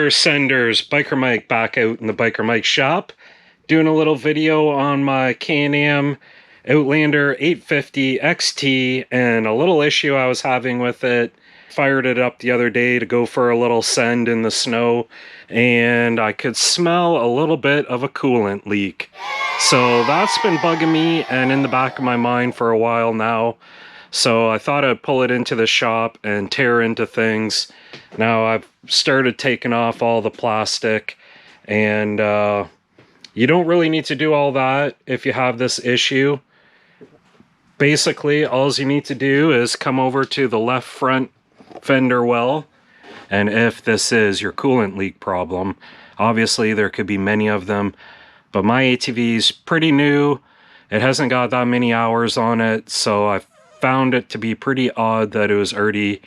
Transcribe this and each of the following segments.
Biker Senders, Biker Mike back out in the Biker Mike shop, doing a little video on my Can Am Outlander 850 XT and a little issue I was having with it. Fired it up the other day to go for a little send in the snow, and I could smell a little bit of a coolant leak. So that's been bugging me and in the back of my mind for a while now. So I thought I'd pull it into the shop and tear into things. Now I've started taking off all the plastic, and you don't really need to do all that if you have this issue. Basically, all you need to do is come over to the left front fender well, and if this is your coolant leak problem, obviously there could be many of them, but my ATV is pretty new. It hasn't got that many hours on it, so I found it to be pretty odd that it was already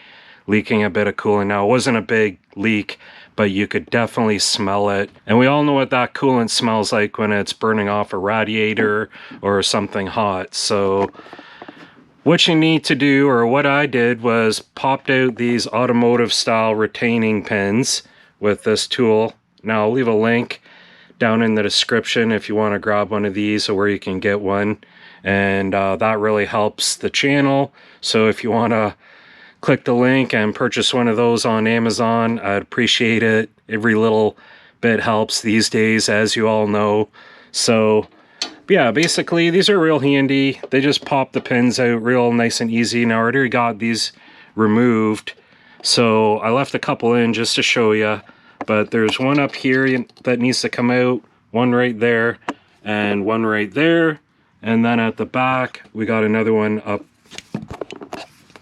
leaking a bit of coolant. Now, it wasn't a big leak, but you could definitely smell it. And we all know what that coolant smells like when it's burning off a radiator or something hot. So what you need to do, or what I did, was popped out these automotive style retaining pins with this tool. Now, I'll leave a link down in the description if you want to grab one of these or where you can get one. And that really helps the channel. So if you want to click the link and purchase one of those on Amazon, I'd appreciate it. Every little bit helps these days, as you all know. So yeah, basically these are real handy. They just pop the pins out real nice and easy. Now I already got these removed, so I left a couple in just to show you. But there's one up here that needs to come out, one right there, and one right there. And then at the back, we got another one up.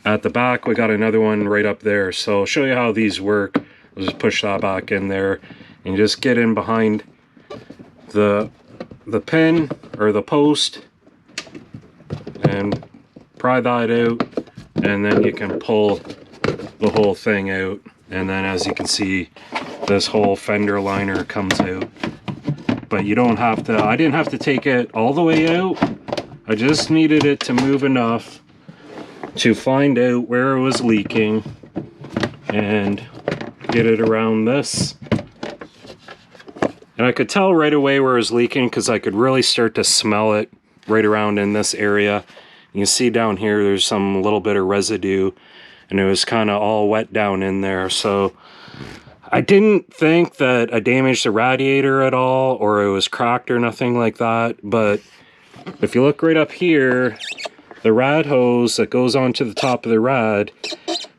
At the back, we got another one right up there. So I'll show you how these work. I'll just push that back in there and just get in behind the pin or the post and pry that out, and then you can pull the whole thing out. And then, as you can see, this whole fender liner comes out. But you don't have to, I didn't have to take it all the way out. I just needed it to move enough to find out where it was leaking and get it around this. And I could tell right away where it was leaking because I could really start to smell it right around in this area. You can see down here there's some little bit of residue, and it was kind of all wet down in there. So I didn't think that I damaged the radiator at all, or it was cracked or nothing like that. But if you look right up here, the rad hose that goes onto the top of the rad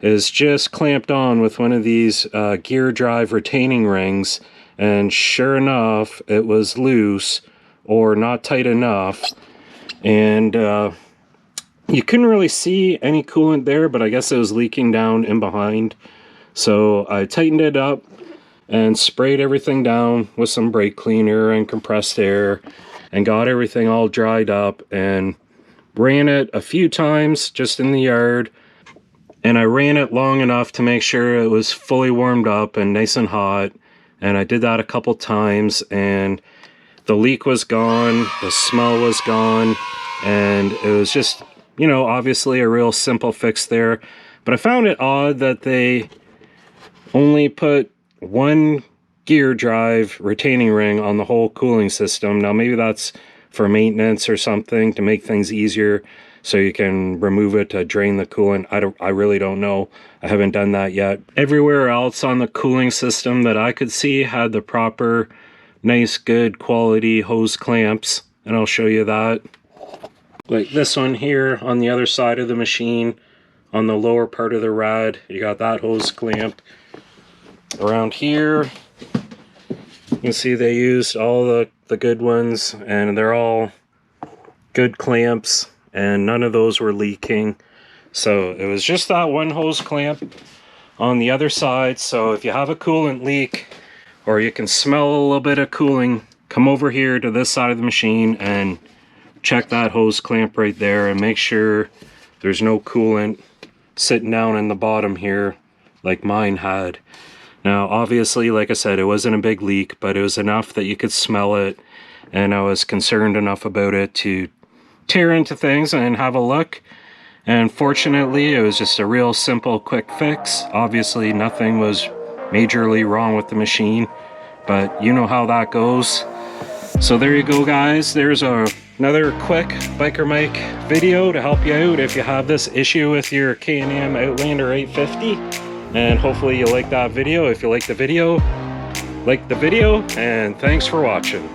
is just clamped on with one of these gear drive retaining rings. And sure enough, it was loose or not tight enough. And you couldn't really see any coolant there, but I guess it was leaking down in behind. So I tightened it up and sprayed everything down with some brake cleaner and compressed air and got everything all dried up and ran it a few times just in the yard. And I ran it long enough to make sure it was fully warmed up and nice and hot. And I did that a couple times, and the leak was gone, the smell was gone, and it was just, you know, obviously a real simple fix there. But I found it odd that they only put one gear drive retaining ring on the whole cooling system. Now maybe that's for maintenance or something, to make things easier so you can remove it to drain the coolant. I really don't know. I haven't done that yet. Everywhere else on the cooling system that I could see had the proper nice good quality hose clamps, and I'll show you that. Like this one here on the other side of the machine, on the lower part of the rad, you got that hose clamp. Around here, you can see they used all the good ones, and they're all good clamps, and none of those were leaking. So it was just that one hose clamp on the other side. So if you have a coolant leak, or you can smell a little bit of cooling, come over here to this side of the machine and check that hose clamp right there and make sure there's no coolant sitting down in the bottom here like mine had. Now obviously, like I said, it wasn't a big leak, but it was enough that you could smell it, and I was concerned enough about it to tear into things and have a look. And fortunately, it was just a real simple quick fix. Obviously nothing was majorly wrong with the machine, but you know how that goes. So there you go, guys. There's another quick Biker Mike video to help you out if you have this issue with your Can Am Outlander 850. And hopefully you like that video. If you like the video, and thanks for watching.